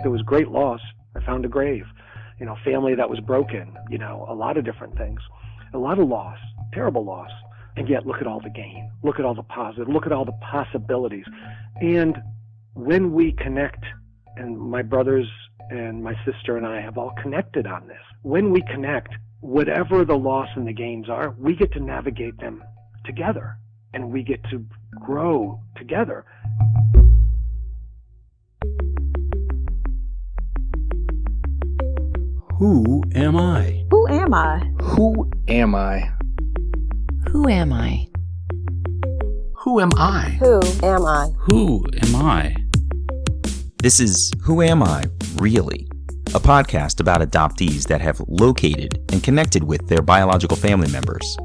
There was great loss. I found a grave. Family that was broken, a lot of different things. A lot of loss, terrible loss. And yet look at all the gain. Look at all the positive. Look at all the possibilities. And when we connect, and my brothers and my sister and I have all connected on this, when we connect, whatever the loss and the gains are, we get to navigate them together. And we get to grow together. Who am I? Who am I? Who am I? Who am I? Who am I? Who am I? Who am I? This is Who Am I, Really? A podcast about adoptees that have located and connected with their biological family members.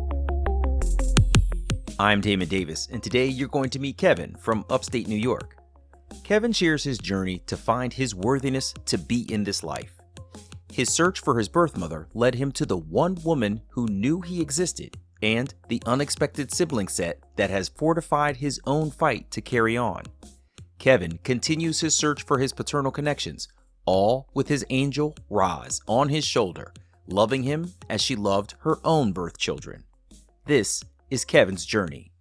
I'm Damon Davis, and today you're going to meet Kevin from upstate New York. Kevin shares his journey to find his worthiness to be in this life. His search for his birth mother led him to the one woman who knew he existed and the unexpected sibling set that has fortified his own fight to carry on. Kevin continues his search for his paternal connections, all with his angel, Roz, on his shoulder, loving him as she loved her own birth children. This is Kevin's journey.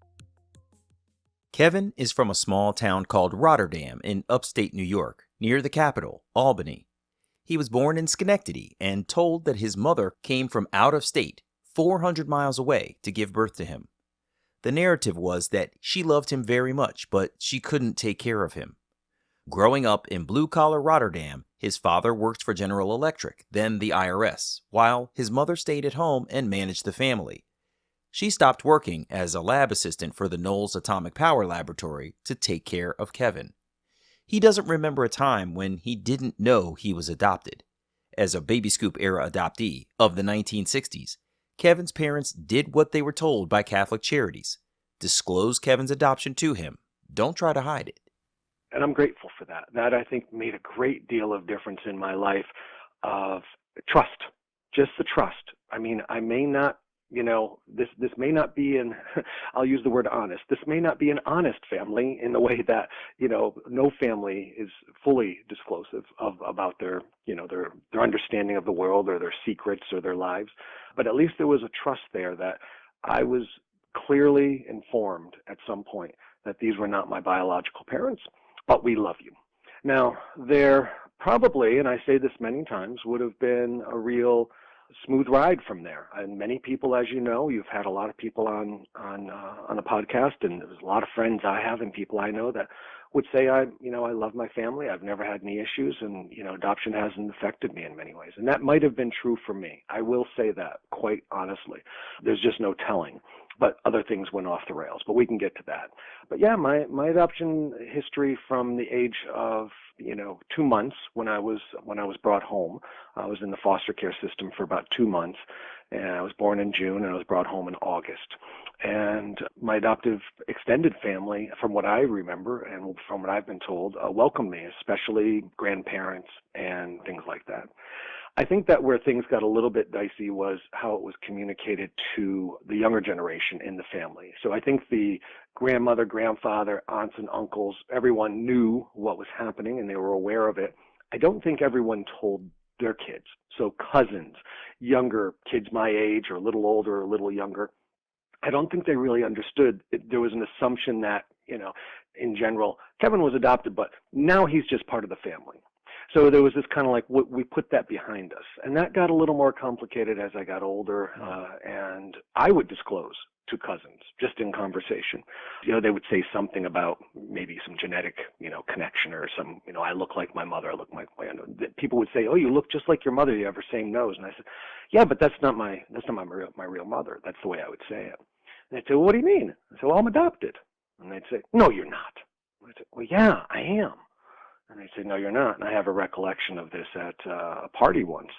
Kevin is from a small town called Rotterdam in upstate New York, near the capital, Albany. He was born in Schenectady and told that his mother came from out of state, 400 miles away, to give birth to him. The narrative was that she loved him very much, but she couldn't take care of him. Growing up in blue-collar Rotterdam, his father worked for General Electric, then the IRS, while his mother stayed at home and managed the family. She stopped working as a lab assistant for the Knowles Atomic Power Laboratory to take care of Kevin. He doesn't remember a time when he didn't know he was adopted. As a baby scoop era adoptee of the 1960s, Kevin's parents did what they were told by Catholic Charities. Disclose Kevin's adoption to him. Don't try to hide it. And I'm grateful for that. That, I think, made a great deal of difference in my life of trust, just the trust. I mean, I may not, this may not be I'll use the word honest. This may not be an honest family in the way that, no family is fully disclosive about their understanding of the world or their secrets or their lives. But at least there was a trust there that I was clearly informed at some point that these were not my biological parents, but we love you. Now, there probably, and I say this many times, would have been a real smooth ride from there. And many people, as you know, you've had a lot of people on the podcast, and there's a lot of friends I have and people I know that would say, I love my family. I've never had any issues, and, adoption hasn't affected me in many ways. And that might have been true for me. I will say that quite honestly. There's just no telling. But other things went off the rails, but we can get to that. But yeah, my adoption history from the age of 2 months when I was brought home. I was in the foster care system for about 2 months, and I was born in June and I was brought home in August. And my adoptive extended family, from what I remember and from what I've been told, welcomed me, especially grandparents and things like that. I think that where things got a little bit dicey was how it was communicated to the younger generation in the family. So I think the grandmother, grandfather, aunts and uncles, everyone knew what was happening and they were aware of it. I don't think everyone told their kids. So cousins, younger kids my age or a little older or a little younger, I don't think they really understood. There was an assumption that, in general, Kevin was adopted, but now he's just part of the family. So there was this kind of like, we put that behind us. And that got a little more complicated as I got older. And I would disclose to cousins, just in conversation. They would say something about maybe some genetic, connection or some, I look like my mother, I look like my, people would say, oh, you look just like your mother, you have her same nose. And I said, yeah, but that's not my real mother. That's the way I would say it. And they'd say, well, what do you mean? I said, well, I'm adopted. And they'd say, no, you're not. I said, well, yeah, I am. And they said, no, you're not. And I have a recollection of this at a party once.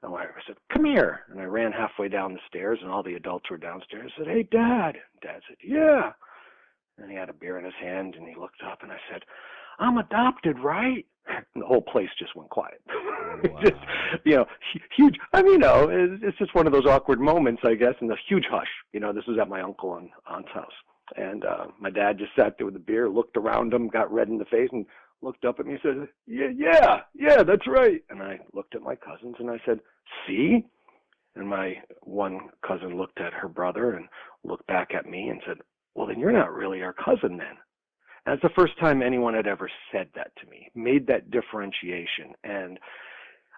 And I said, come here. And I ran halfway down the stairs, and all the adults were downstairs. I said, hey, Dad. And Dad said, yeah. And he had a beer in his hand, and he looked up, and I said, I'm adopted, right? And the whole place just went quiet. Wow. Just, huge. I mean, it's just one of those awkward moments, I guess, and a huge hush. This was at my uncle and aunt's house. And my dad just sat there with a beer, looked around him, got red in the face, and looked up at me and said, yeah, that's right. And I looked at my cousins and I said, see? And my one cousin looked at her brother and looked back at me and said, well, then you're not really our cousin then. And it's the first time anyone had ever said that to me, made that differentiation. And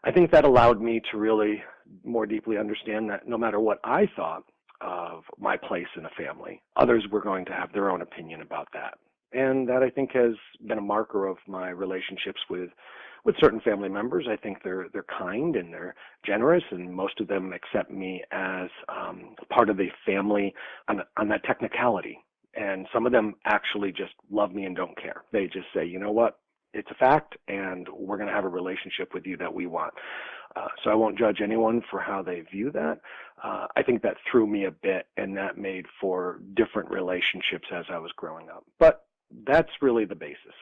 I think that allowed me to really more deeply understand that no matter what I thought of my place in a family, others were going to have their own opinion about that. And that, I think, has been a marker of my relationships with certain family members. I think they're kind and they're generous, and most of them accept me as part of the family on that technicality. And some of them actually just love me and don't care. They just say, you know what, it's a fact, and we're going to have a relationship with you that we want. So I won't judge anyone for how they view that. I think that threw me a bit, and that made for different relationships as I was growing up. But that's really the basis.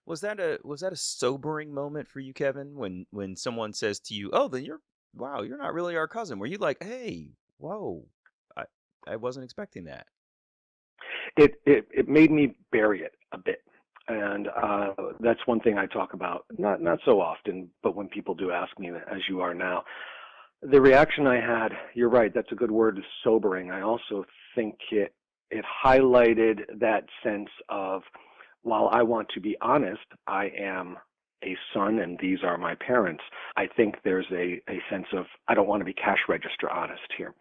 Was that a sobering moment for you, Kevin, when someone says to you, "Oh, then you're not really our cousin"? Were you like, "Hey, whoa, I wasn't expecting that"? It made me bury it a bit. And that's one thing I talk about, not so often, but when people do ask me, as you are now, the reaction I had, you're right, that's a good word, is sobering. I also think it highlighted that sense of, while I want to be honest, I am a son and these are my parents. I think there's a sense of, I don't want to be cash register honest here.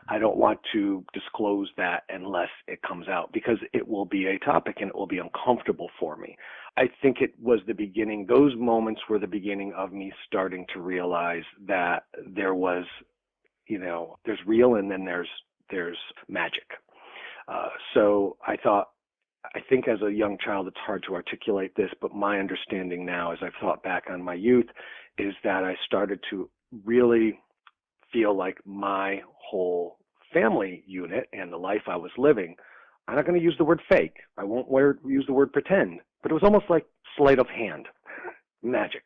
I don't want to disclose that unless it comes out, because it will be a topic and it will be uncomfortable for me. I think it was the beginning, those moments were the beginning of me starting to realize that there was, there's real and then there's magic. So I think as a young child, it's hard to articulate this, but my understanding now, as I've thought back on my youth, is that I started to really feel like my whole family unit and the life I was living, I'm not going to use the word fake. I won't use the word pretend, but it was almost like sleight of hand, magic.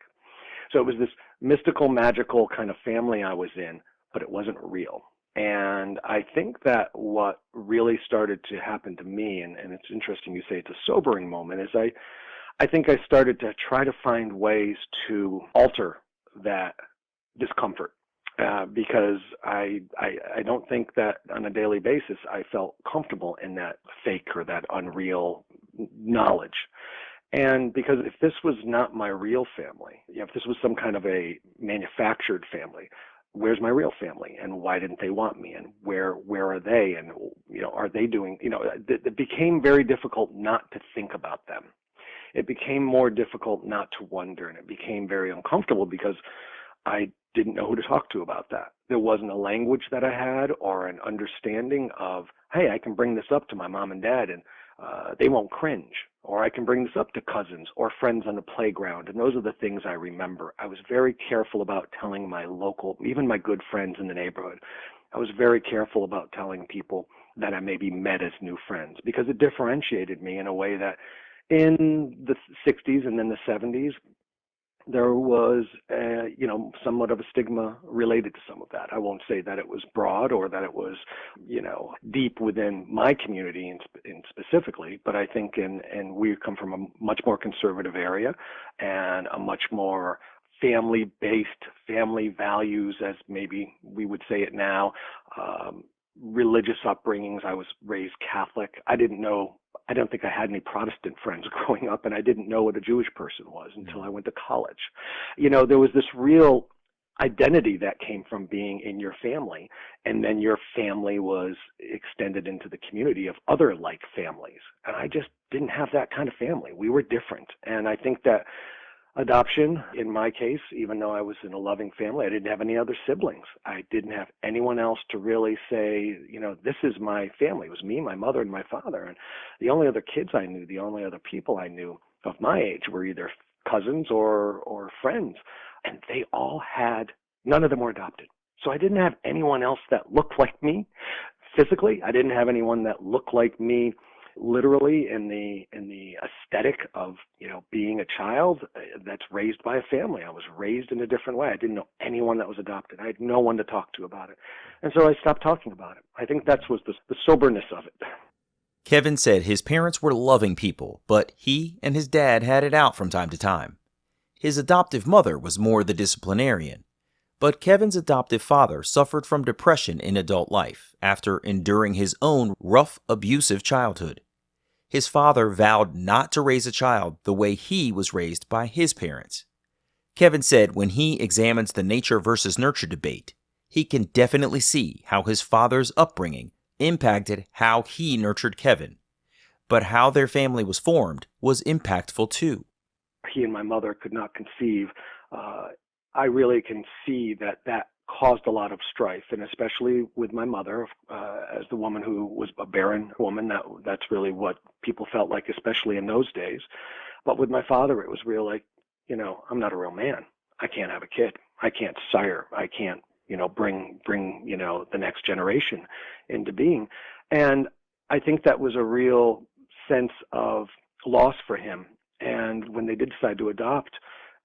So it was this mystical, magical kind of family I was in, but it wasn't real. And I think that what really started to happen to me, and it's interesting you say it's a sobering moment, is I think I started to try to find ways to alter that discomfort, because I don't think that on a daily basis I felt comfortable in that fake or that unreal knowledge. And because if this was not my real family, if this was some kind of a manufactured family, where's my real family, and why didn't they want me, and where are they, and are they doing, it became very difficult not to think about them. It became more difficult not to wonder, and it became very uncomfortable because I didn't know who to talk to about that. There wasn't a language that I had or an understanding of, hey, I can bring this up to my mom and dad and they won't cringe, or I can bring this up to cousins or friends on the playground. And those are the things I remember. I was very careful about telling my local, even my good friends in the neighborhood. I was very careful about telling people that I maybe met as new friends, because it differentiated me in a way that in the 60s and then the 70s, there was, somewhat of a stigma related to some of that. I won't say that it was broad or that it was, deep within my community in specifically, but I think and we come from a much more conservative area and a much more family-based, family values, as maybe we would say it now, religious upbringings. I was raised Catholic. I don't think I had any Protestant friends growing up, and I didn't know what a Jewish person was until I went to college. There was this real identity that came from being in your family, and then your family was extended into the community of other like families. And I just didn't have that kind of family. We were different. And I think that adoption, in my case, even though I was in a loving family, I didn't have any other siblings. I didn't have anyone else to really say, this is my family. It was me, my mother, and my father. And the only other kids I knew, the only other people I knew of my age were either cousins or friends. And they all none of them were adopted. So I didn't have anyone else that looked like me physically. I didn't have anyone that looked like me literally in the aesthetic of being a child that's raised by a family. I was raised in a different way. I didn't know anyone that was adopted. I had no one to talk to about it, and so I stopped talking about it. I think that was the soberness of it. Kevin said his parents were loving people, but he and his dad had it out from time to time. His adoptive mother was more the disciplinarian, but Kevin's adoptive father suffered from depression in adult life after enduring his own rough, abusive childhood. His father vowed not to raise a child the way he was raised by his parents. Kevin said when he examines the nature versus nurture debate, he can definitely see how his father's upbringing impacted how he nurtured Kevin, but how their family was formed was impactful too. He and my mother could not conceive. I really can see that caused a lot of strife, and especially with my mother, as the woman who was a barren woman, that's really what people felt like, especially in those days. But with my father, it was real like, I'm not a real man. I can't have a kid. I can't sire. I can't, bring, the next generation into being. And I think that was a real sense of loss for him. And when they did decide to adopt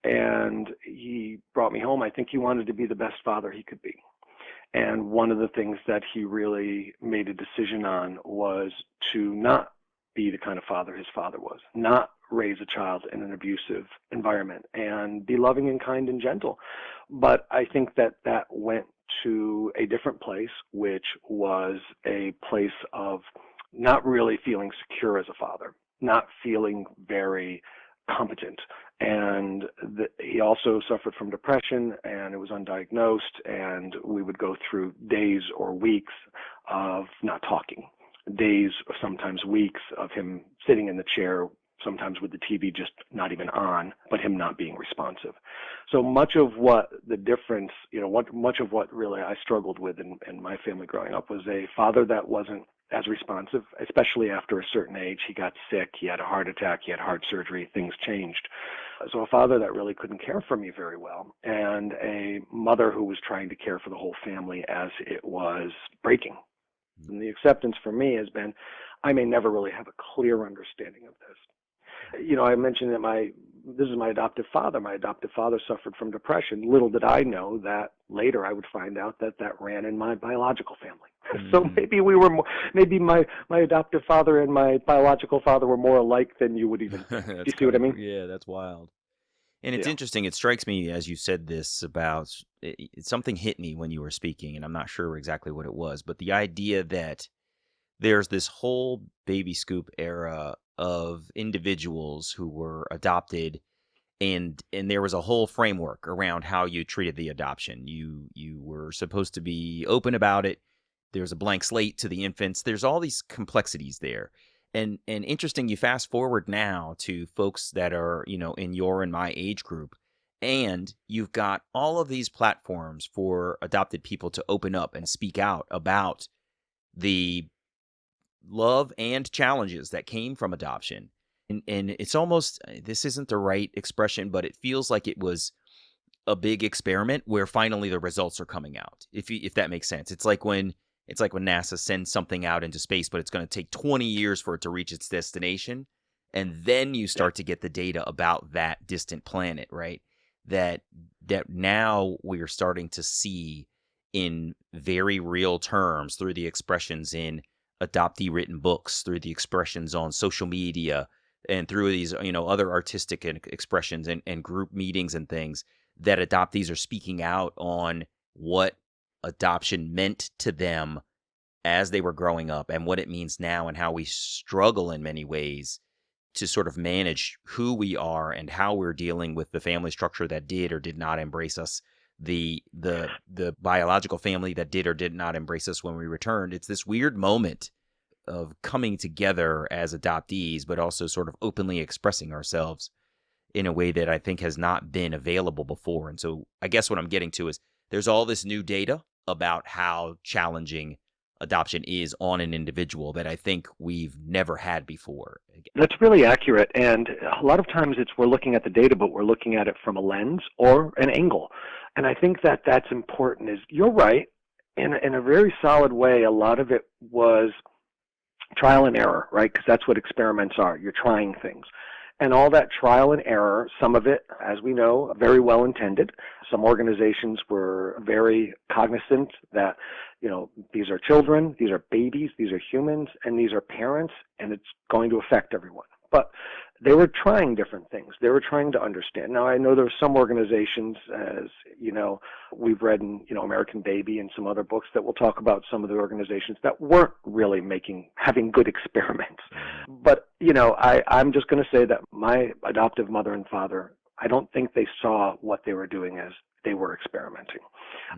and he brought me home, I think he wanted to be the best father he could be. And one of the things that he really made a decision on was to not be the kind of father his father was, not raise a child in an abusive environment, and be loving and kind and gentle. But I think that went to a different place, which was a place of not really feeling secure as a father, not feeling very competent. And he also suffered from depression, and it was undiagnosed, and we would go through days or weeks of not talking, days or sometimes weeks of him sitting in the chair, sometimes with the TV just not even on, but him not being responsive. So much of what the difference, much of what really I struggled with in my family growing up was a father that wasn't as responsive, especially after a certain age. He got sick, he had a heart attack, he had heart surgery, things changed. So a father that really couldn't care for me very well, and a mother who was trying to care for the whole family as it was breaking. And the acceptance for me has been, I may never really have a clear understanding of this. I mentioned that this is my adoptive father. My adoptive father suffered from depression. Little did I know that later I would find out that ran in my biological family. Mm-hmm. So maybe my adoptive father and my biological father were more alike than you would even think. Do you see what I mean? Yeah, that's wild. And it's interesting. It strikes me as you said this about something hit me when you were speaking, and I'm not sure exactly what it was, but the idea that there's this whole baby scoop era of individuals who were adopted, and there was a whole framework around how you treated the adoption. You were supposed to be open about it. There's a blank slate to the infants. There's all these complexities there. And interesting, you fast forward now to folks that are, in your and my age group, and you've got all of these platforms for adopted people to open up and speak out about the love and challenges that came from adoption. And it's almost, this isn't the right expression, but it feels like it was a big experiment where finally the results are coming out, if that makes sense. It's like when NASA sends something out into space, but it's going to take 20 years for it to reach its destination. And then you start to get the data about that distant planet, right? That now we're starting to see in very real terms through the expressions in adoptee written books, through the expressions on social media, and through these, other artistic expressions and group meetings and things, that adoptees are speaking out on what adoption meant to them as they were growing up and what it means now, and how we struggle in many ways to sort of manage who we are and how we're dealing with the family structure that did or did not embrace us, the biological family that did or did not embrace us when we returned. It's this weird moment of coming together as adoptees, but also sort of openly expressing ourselves in a way that I think has not been available before. And so I guess what I'm getting to is there's all this new data about how challenging adoption is on an individual that I think we've never had before. That's really accurate. And a lot of times we're looking at the data, but we're looking at it from a lens or an angle. And I think that's important. You're right. In a very solid way, a lot of it was trial and error, right? Because that's what experiments are. You're trying things. And all that trial and error, some of it, as we know, very well intended. Some organizations were very cognizant that, these are children, these are babies, these are humans, and these are parents, and it's going to affect everyone. But they were trying different things. They were trying to understand. Now, I know there are some organizations, as we've read in American Baby and some other books that will talk about some of the organizations that weren't really having good experiments. But I'm just going to say that my adoptive mother and father, I don't think they saw what they were doing as they were experimenting.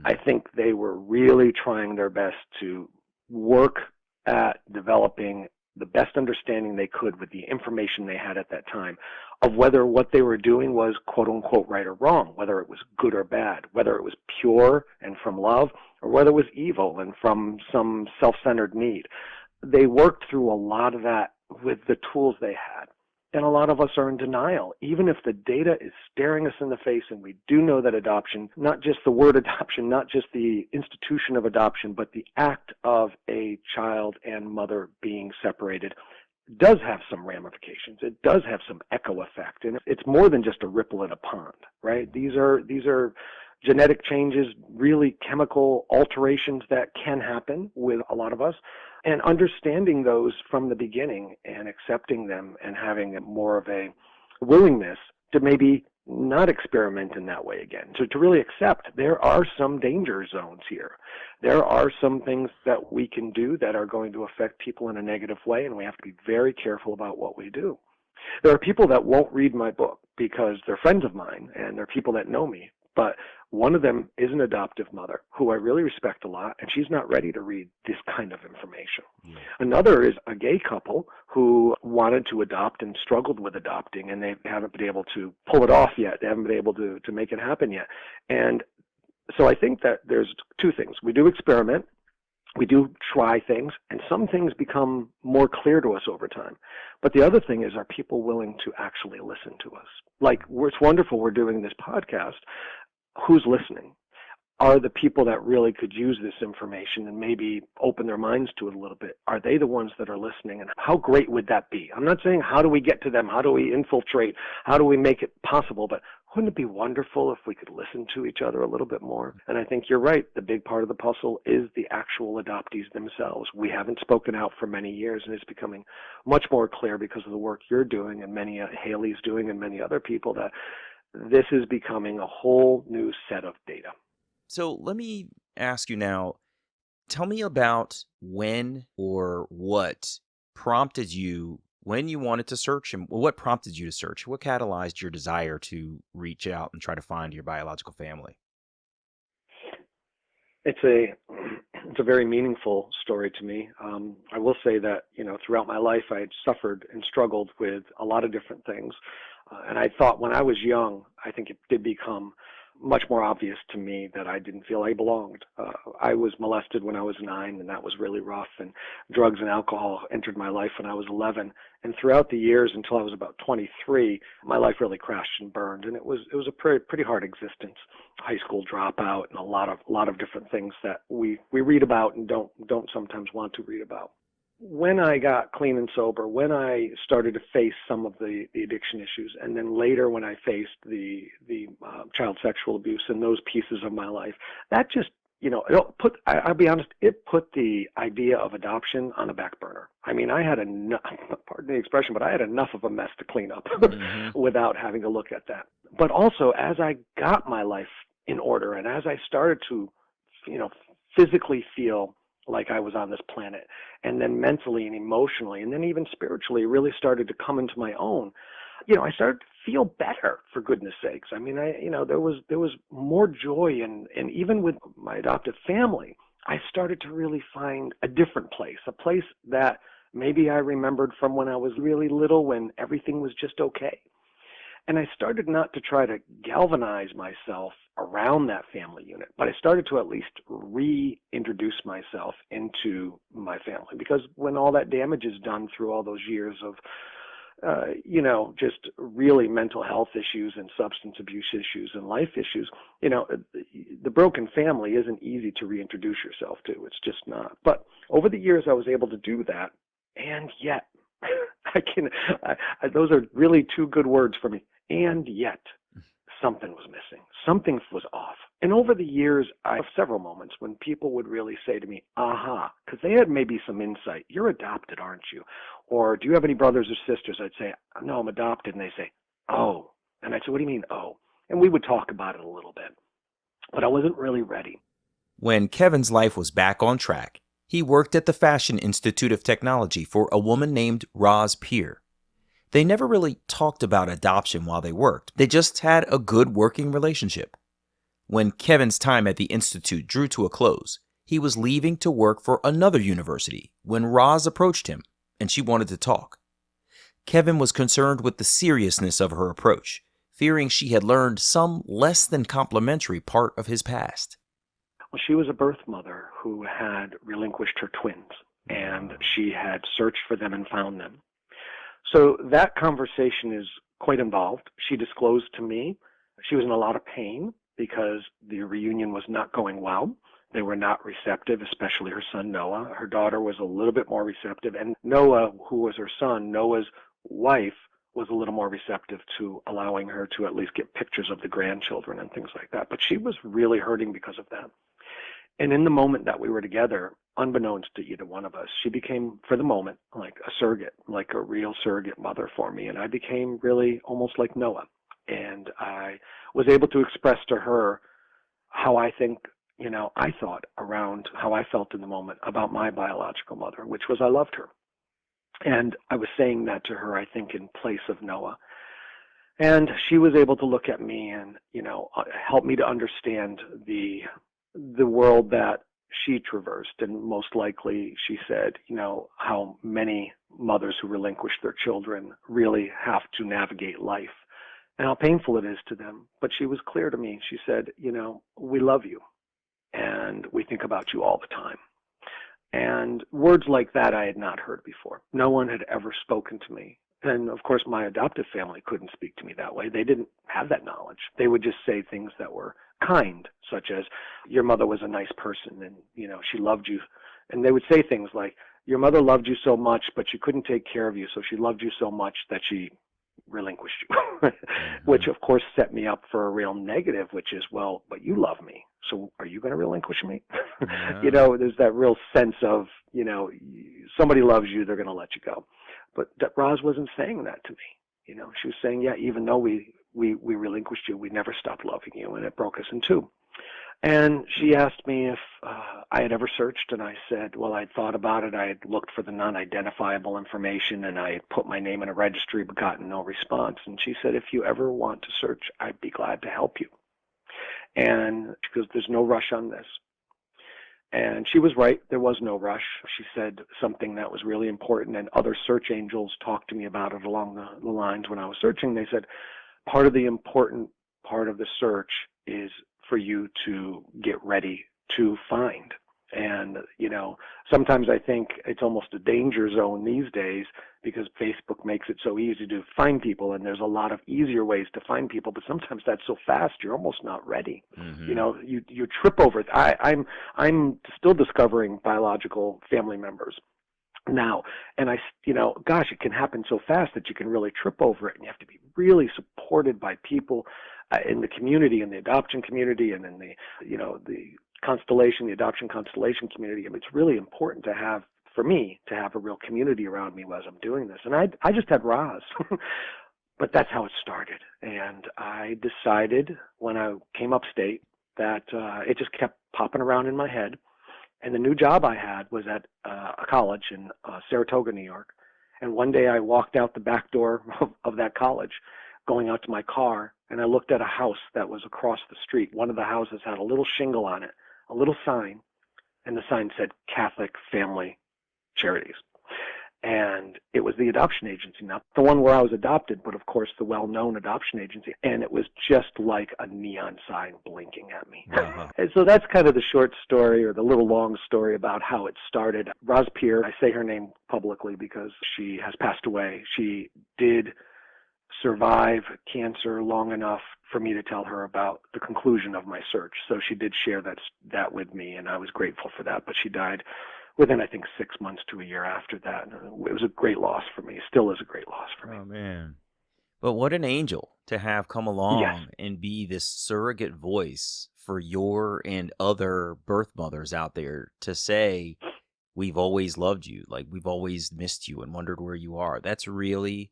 I think they were really trying their best to work at developing the best understanding they could with the information they had at that time of whether what they were doing was quote unquote right or wrong, whether it was good or bad, whether it was pure and from love, or whether it was evil and from some self-centered need. They worked through a lot of that with the tools they had. And a lot of us are in denial, even if the data is staring us in the face and we do know that adoption, not just the word adoption, not just the institution of adoption, but the act of a child and mother being separated does have some ramifications. It does have some echo effect. And it's more than just a ripple in a pond, right? These are genetic changes, really chemical alterations that can happen with a lot of us. And understanding those from the beginning and accepting them and having more of a willingness to maybe not experiment in that way again. So to really accept there are some danger zones here. There are some things that we can do that are going to affect people in a negative way, and we have to be very careful about what we do. There are people that won't read my book because they're friends of mine and they're people that know me, but one of them is an adoptive mother who I really respect a lot, and she's not ready to read this kind of information. Yeah. Another is a gay couple who wanted to adopt and struggled with adopting, and they haven't been able to pull it off yet. They haven't been able to make it happen yet. And so I think that there's two things. We do experiment. We do try things, and some things become more clear to us over time. But the other thing is, are people willing to actually listen to us? Like, it's wonderful we're doing this podcast. Who's listening? Are the people that really could use this information and maybe open their minds to it a little bit, are they the ones that are listening? And how great would that be? I'm not saying how do we get to them? How do we infiltrate? How do we make it possible? But wouldn't it be wonderful if we could listen to each other a little bit more? And I think you're right. The big part of the puzzle is the actual adoptees themselves. We haven't spoken out for many years, and it's becoming much more clear because of the work you're doing and many Haley's doing and many other people that this is becoming a whole new set of data. So let me ask you now, tell me about when or what prompted you, when you wanted to search, and what prompted you to search? What catalyzed your desire to reach out and try to find your biological family? It's a very meaningful story to me. I will say that, throughout my life, I had suffered and struggled with a lot of different things. And I thought when I was young, I think it did become much more obvious to me that I didn't feel I belonged. I was molested when I was 9, and that was really rough. And drugs and alcohol entered my life when I was 11. And throughout the years until I was about 23, my life really crashed and burned. And it was a pretty hard existence. High school dropout and a lot of different things that we read about and don't sometimes want to read about. When I got clean and sober, when I started to face some of the addiction issues, and then later when I faced the child sexual abuse and those pieces of my life, that just, I'll be honest, it put the idea of adoption on a back burner. I mean, I had enough, pardon the expression, but I had enough of a mess to clean up without having to look at that. But also, as I got my life in order and as I started to, physically feel like I was on this planet, and then mentally and emotionally, and then even spiritually really started to come into my own, I started to feel better, for goodness sakes. I mean, there was more joy, and even with my adoptive family, I started to really find a different place, a place that maybe I remembered from when I was really little, when everything was just okay. And I started not to try to galvanize myself around that family unit, but I started to at least reintroduce myself into my family, because when all that damage is done through all those years of, just really mental health issues and substance abuse issues and life issues, the broken family isn't easy to reintroduce yourself to. It's just not. But over the years, I was able to do that. And yet, I can, those are really two good words for me. And yet, something was missing. Something was off. And over the years, I have several moments when people would really say to me, aha, because they had maybe some insight. You're adopted, aren't you? Or do you have any brothers or sisters? I'd say, no, I'm adopted. And they say, oh. And I'd say, what do you mean, oh? And we would talk about it a little bit. But I wasn't really ready. When Kevin's life was back on track, he worked at the Fashion Institute of Technology for a woman named Roz Peer. They never really talked about adoption while they worked. They just had a good working relationship. When Kevin's time at the Institute drew to a close, he was leaving to work for another university when Roz approached him and she wanted to talk. Kevin was concerned with the seriousness of her approach, fearing she had learned some less than complimentary part of his past. Well, she was a birth mother who had relinquished her twins, and she had searched for them and found them. So that conversation is quite involved. She disclosed to me she was in a lot of pain because the reunion was not going well. They were not receptive, especially her son Noah. Her daughter was a little bit more receptive, and Noah, who was her son, Noah's wife, was a little more receptive to allowing her to at least get pictures of the grandchildren and things like that. But she was really hurting because of that. And in the moment that we were together, unbeknownst to either one of us, she became, for the moment, like a surrogate, like a real surrogate mother for me. And I became really almost like Noah. And I was able to express to her how I think, I thought around how I felt in the moment about my biological mother, which was I loved her. And I was saying that to her, I think, in place of Noah. And she was able to look at me and, help me to understand the world that she traversed. And most likely, she said, how many mothers who relinquish their children really have to navigate life and how painful it is to them. But she was clear to me. She said, we love you and we think about you all the time. And words like that I had not heard before. No one had ever spoken to me. And of course, my adoptive family couldn't speak to me that way. They didn't have that knowledge. They would just say things that were kind, such as, your mother was a nice person and, she loved you. And they would say things like, your mother loved you so much, but she couldn't take care of you, so she loved you so much that she relinquished you, which of course set me up for a real negative, which is, well, but you love me, so are you going to relinquish me? There's that real sense of, somebody loves you, they're going to let you go. But Roz wasn't saying that to me. She was saying, yeah, even though we relinquished you, we never stopped loving you, and it broke us in two. And she asked me if I had ever searched, and I said, well, I'd thought about it. I had looked for the non-identifiable information, and I had put my name in a registry but gotten no response. And she said, if you ever want to search, I'd be glad to help you. And she goes, there's no rush on this. And she was right. There was no rush. She said something that was really important, and other search angels talked to me about it along the lines when I was searching. They said, part of the important part of the search is for you to get ready to find. And, sometimes I think it's almost a danger zone these days because Facebook makes it so easy to find people, and there's a lot of easier ways to find people, but sometimes that's so fast you're almost not ready. Mm-hmm. You trip over it. I'm still discovering biological family members now, and gosh, it can happen so fast that you can really trip over it, and you have to be really supported by people in the community, in the adoption community, and in the adoption constellation community. I mean, it's really important for me to have a real community around me as I'm doing this. And I just had Roz, but that's how it started. And I decided when I came upstate that it just kept popping around in my head. And the new job I had was at a college in Saratoga, New York. And one day I walked out the back door of that college, going out to my car, and I looked at a house that was across the street. One of the houses had a little shingle on it, a little sign, and the sign said Catholic Family Charities. And it was the adoption agency, not the one where I was adopted, but of course the well-known adoption agency. And it was just like a neon sign blinking at me. Uh-huh. And so that's kind of the short story, or the little long story about how it started. Roz Peer, I say her name publicly because she has passed away. She did survive cancer long enough for me to tell her about the conclusion of my search. So she did share that with me, and I was grateful for that. But she died within, I think, 6 months to a year after that. And it was a great loss for me. Still is a great loss for me. Oh, man. But what an angel to have come Yes. along and be this surrogate voice for your and other birth mothers out there to say, we've always loved you, like we've always missed you and wondered where you are. That's really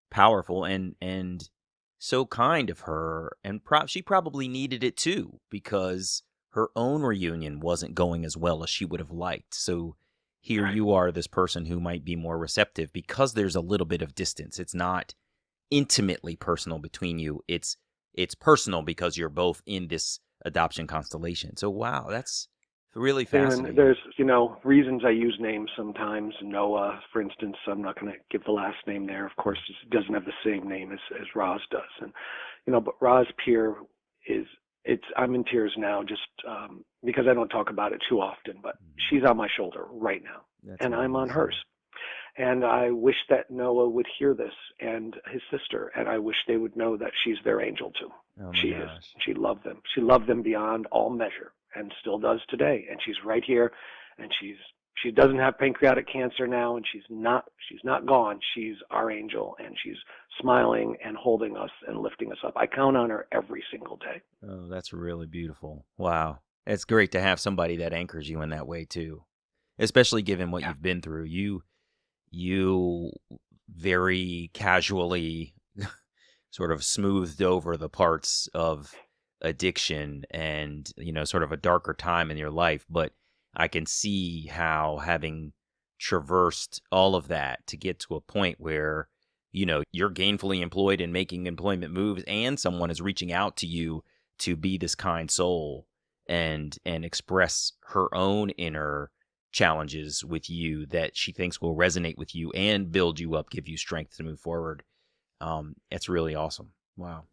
powerful and so kind of her. And she probably needed it too, because her own reunion wasn't going as well as she would have liked. So here Right. you are, this person who might be more receptive because there's a little bit of distance. It's not intimately personal between you. It's personal because you're both in this adoption constellation. So wow, that's really And fascinating. there's, reasons I use names sometimes. Noah, for instance, I'm not going to give the last name there. Of course, it doesn't have the same name as Roz does. And, but Roz Peer I'm in tears now just because I don't talk about it too often, but she's on my shoulder right now. That's and I'm on amazing. hers. And I wish that Noah would hear this, and his sister, and I wish they would know that she's their angel too. Oh my She gosh. is. She loved them. She loved them beyond all measure, and still does today. And she's right here, and she doesn't have pancreatic cancer now, and she's not gone. She's our angel, and she's smiling and holding us and lifting us up. I count on her every single day. Oh, that's really beautiful. Wow. It's great to have somebody that anchors you in that way too, especially given what you've been through. You very casually sort of smoothed over the parts of addiction and, sort of a darker time in your life. But I can see how having traversed all of that to get to a point where, you're gainfully employed and making employment moves and someone is reaching out to you to be this kind soul and express her own inner challenges with you that she thinks will resonate with you and build you up, give you strength to move forward. It's really awesome. Wow.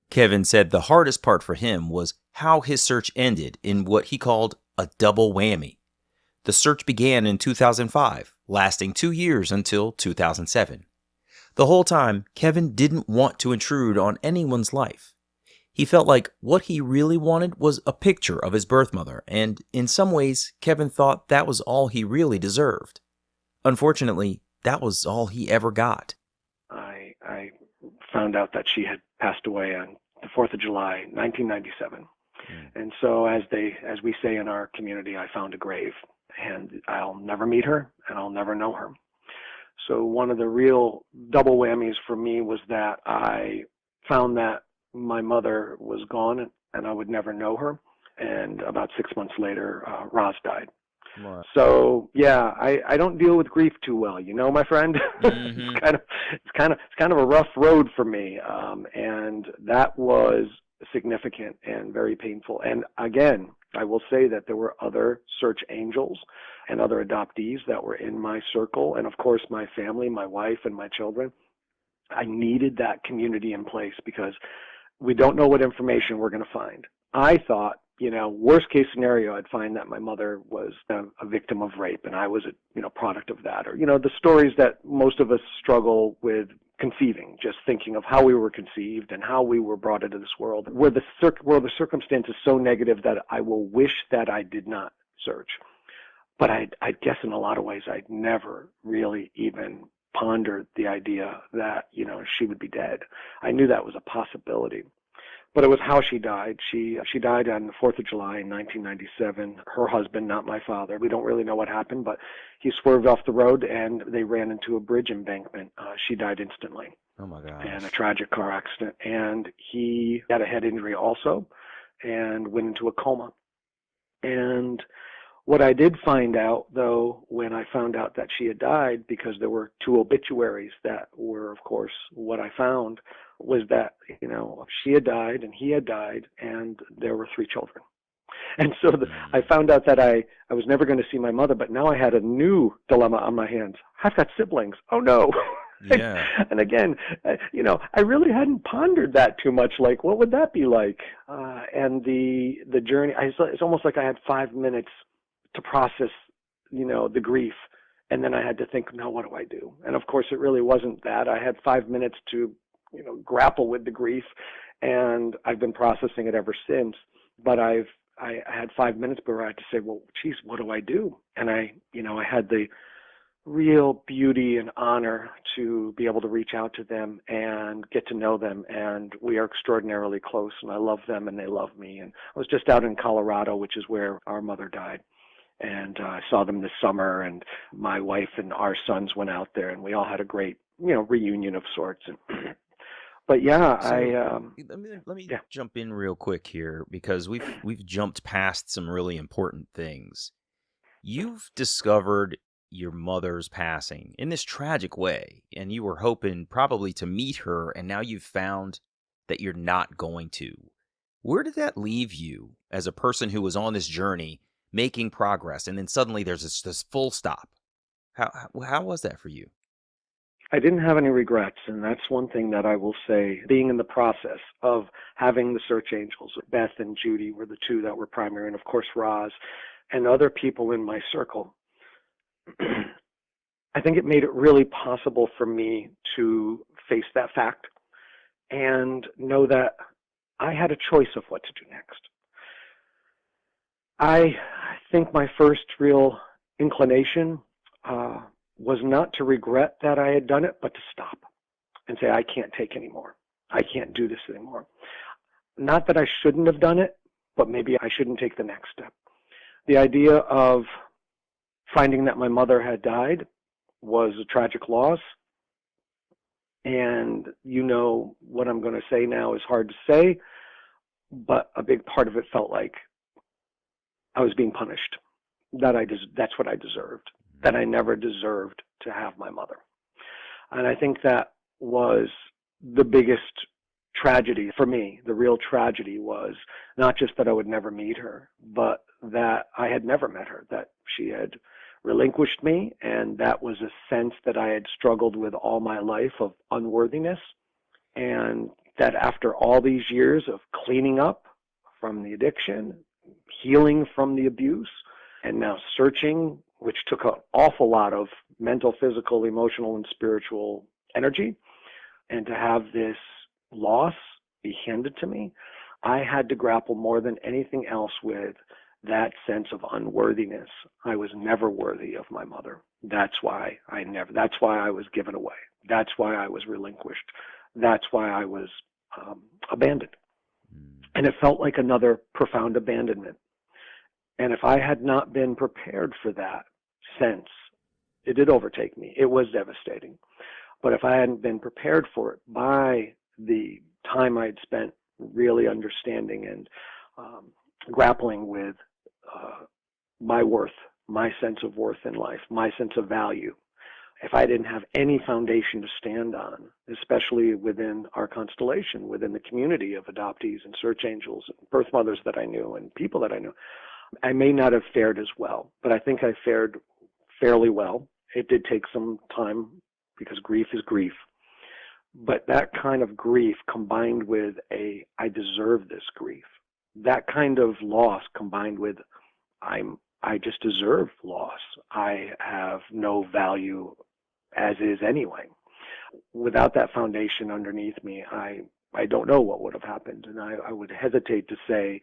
Kevin said the hardest part for him was how his search ended in what he called a double whammy. The search began in 2005, lasting 2 years until 2007. The whole time, Kevin didn't want to intrude on anyone's life. He felt like what he really wanted was a picture of his birth mother, and in some ways, Kevin thought that was all he really deserved. Unfortunately, that was all he ever got. I found out that she had passed away on the 4th of July, 1997. And so as we say in our community, I found a grave, and I'll never meet her and I'll never know her. So one of the real double whammies for me was that I found that my mother was gone and I would never know her. And about 6 months later, Roz died. Wow. So yeah, I don't deal with grief too well, my friend. Mm-hmm. It's kind of a rough road for me, and that was significant and very painful. And again, I will say that there were other search angels and other adoptees that were in my circle, and of course my family, my wife, and my children. I needed that community in place because we don't know what information we're going to find. I thought, worst case scenario, I'd find that my mother was a victim of rape and I was a product of that. Or, the stories that most of us struggle with conceiving, just thinking of how we were conceived and how we were brought into this world, where the circumstance is so negative that I will wish that I did not search. But I guess in a lot of ways, I'd never really even pondered the idea that, she would be dead. I knew that was a possibility. But it was how she died. She died on the 4th of July in 1997. Her husband, not my father. We don't really know what happened, but he swerved off the road and they ran into a bridge embankment. She died instantly. Oh my gosh. And a tragic car accident. And he had a head injury also and went into a coma. And what I did find out, though, when I found out that she had died, because there were 2 obituaries that were, of course, what I found, was that, she had died and he had died and there were 3 children. And so I found out that I was never going to see my mother, but now I had a new dilemma on my hands. I've got siblings. Oh, no. Yeah. And again, I really hadn't pondered that too much. Like, what would that be like? And the journey, it's almost like I had 5 minutes to process, the grief. And then I had to think, now what do I do? And of course, it really wasn't that. I had 5 minutes to, grapple with the grief, and I've been processing it ever since. But I've I had 5 minutes where I had to say, well, geez, what do I do? And I had the real beauty and honor to be able to reach out to them and get to know them. And we are extraordinarily close, and I love them and they love me. And I was just out in Colorado, which is where our mother died. And I saw them this summer, and my wife and our sons went out there, and we all had a great, reunion of sorts. But yeah, So let me yeah. jump in real quick here because we've jumped past some really important things. You've discovered your mother's passing in this tragic way, and you were hoping probably to meet her, and now you've found that you're not going to. Where did that leave you as a person who was on this journey making progress, and then suddenly there's this full stop? How was that for you? I didn't have any regrets, and that's one thing that I will say. Being in the process of having the search angels, Beth and Judy were the two that were primary, and of course Roz, and other people in my circle, I think it made it really possible for me to face that fact and know that I had a choice of what to do next. I think my first real inclination was not to regret that I had done it, but to stop and say, I can't take anymore. I can't do this anymore. Not that I shouldn't have done it, but maybe I shouldn't take the next step. The idea of finding that my mother had died was a tragic loss. And what I'm going to say now is hard to say, but a big part of it felt like I was being punished, that's what I deserved, that I never deserved to have my mother. And I think that was the biggest tragedy for me. The real tragedy was not just that I would never meet her, but that I had never met her, that she had relinquished me, and that was a sense that I had struggled with all my life of unworthiness, and that after all these years of cleaning up from the addiction, healing from the abuse, and now searching, which took an awful lot of mental, physical, emotional, and spiritual energy, and to have this loss be handed to me, I had to grapple more than anything else with that sense of unworthiness. I was never worthy of my mother. That's why I was given away. That's why I was relinquished. That's why I was abandoned. And it felt like another profound abandonment. And if I had not been prepared for that sense, it did overtake me. It was devastating. But if I hadn't been prepared for it by the time I'd spent really understanding and grappling with my worth, my sense of worth in life, my sense of value, if I didn't have any foundation to stand on, especially within our constellation, within the community of adoptees and search angels and birth mothers that I knew and people that I knew, I may not have fared as well, but I think I fared fairly well. It did take some time because grief is grief. But that kind of grief combined with I deserve this grief, that kind of loss combined with I just deserve loss. I have no value as is anyway. Without that foundation underneath me, I don't know what would have happened. And I would hesitate to say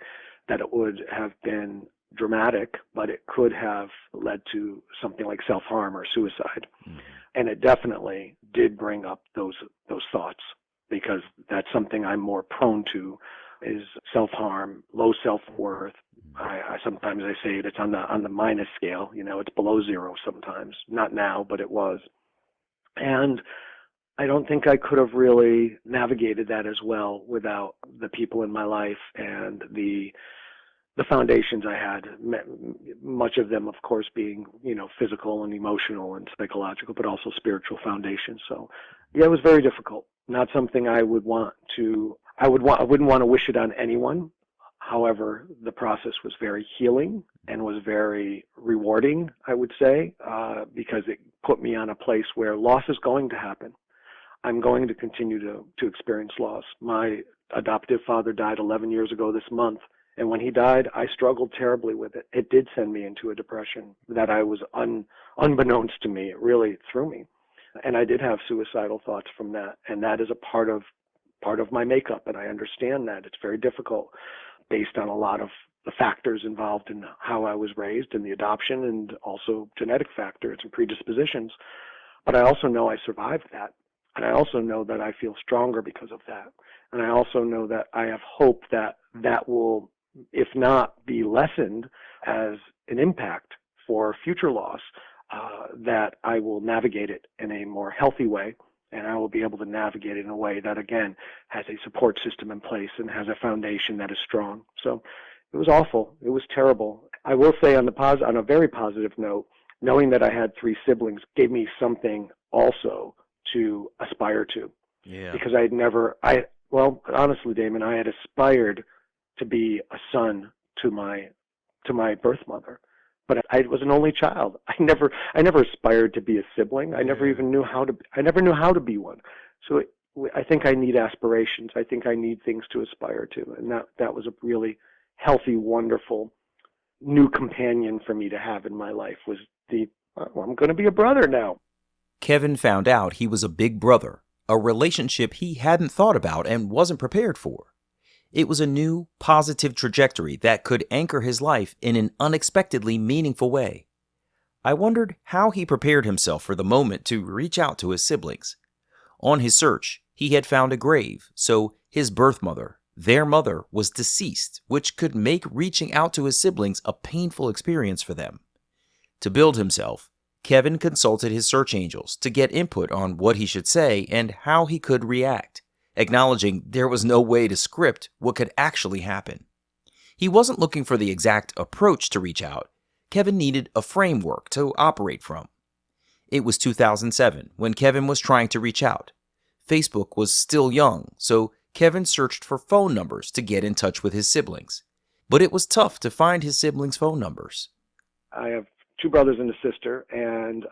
that it would have been dramatic, but it could have led to something like self-harm or suicide. Mm-hmm. And it definitely did bring up those thoughts, because that's something I'm more prone to, is self-harm, low self-worth. I sometimes I say it's on the minus scale. It's below zero sometimes. Not now, but it was. And I don't think I could have really navigated that as well without the people in my life and the foundations I had, much of them, of course, being, physical and emotional and psychological, but also spiritual foundations. So, yeah, it was very difficult. Not something I wouldn't want to wish it on anyone. However, the process was very healing and was very rewarding, I would say, because it put me on a place where loss is going to happen. I'm going to continue to experience loss. My adoptive father died 11 years ago this month. And when he died, I struggled terribly with it. It did send me into a depression that I was unbeknownst to me. It really threw me. And I did have suicidal thoughts from that. And that is a part of my makeup. And I understand that. It's very difficult. based on a lot of the factors involved in how I was raised and the adoption, and also genetic factors and predispositions. But I also know I survived that. And I also know that I feel stronger because of that. And I also know that I have hope that that will, if not be lessened as an impact for future loss, that I will navigate it in a more healthy way, and I will be able to navigate it in a way that, again, has a support system in place and has a foundation that is strong. So it was awful. It was terrible. I will say on a very positive note, knowing that I had 3 siblings gave me something also to aspire to. Yeah. Because honestly, Damon, I had aspired to be a son to my birth mother, but I was an only child. I never aspired to be a sibling. I never even knew how to be one. So I think I need aspirations. I think I need things to aspire to, and that was a really healthy, wonderful new companion for me to have in my life. Was I'm going to be a brother now. Kevin found out he was a big brother, a relationship he hadn't thought about and wasn't prepared for. It was a new, positive trajectory that could anchor his life in an unexpectedly meaningful way. I wondered how he prepared himself for the moment to reach out to his siblings. On his search, he had found a grave, so his birth mother, their mother, was deceased, which could make reaching out to his siblings a painful experience for them. To build himself, Kevin consulted his search angels to get input on what he should say and how he could react, acknowledging there was no way to script what could actually happen. He wasn't looking for the exact approach to reach out. Kevin needed a framework to operate from. It was 2007 when Kevin was trying to reach out. Facebook was still young, so Kevin searched for phone numbers to get in touch with his siblings. But it was tough to find his siblings' phone numbers. I have 2 brothers and a sister, and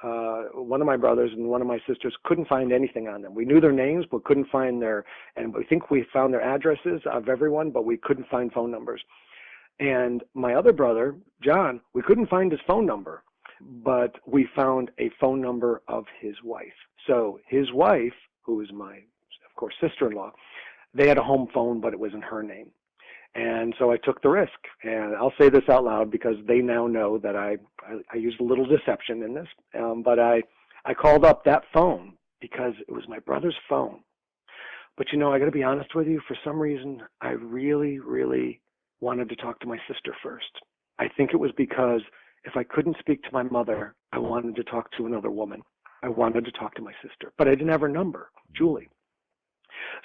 one of my brothers and one of my sisters couldn't find anything on them. We knew their names, but couldn't find and we think we found their addresses of everyone, but we couldn't find phone numbers. And my other brother, John, we couldn't find his phone number, but we found a phone number of his wife. So his wife, who is my, of course, sister-in-law, they had a home phone, but it was in her name. And so I took the risk, and I'll say this out loud because they now know that I used a little deception in this, but I called up that phone because it was my brother's phone. But I got to be honest with you, for some reason, I really, really wanted to talk to my sister first. I think it was because if I couldn't speak to my mother, I wanted to talk to another woman. I wanted to talk to my sister, but I didn't have her number, Julie.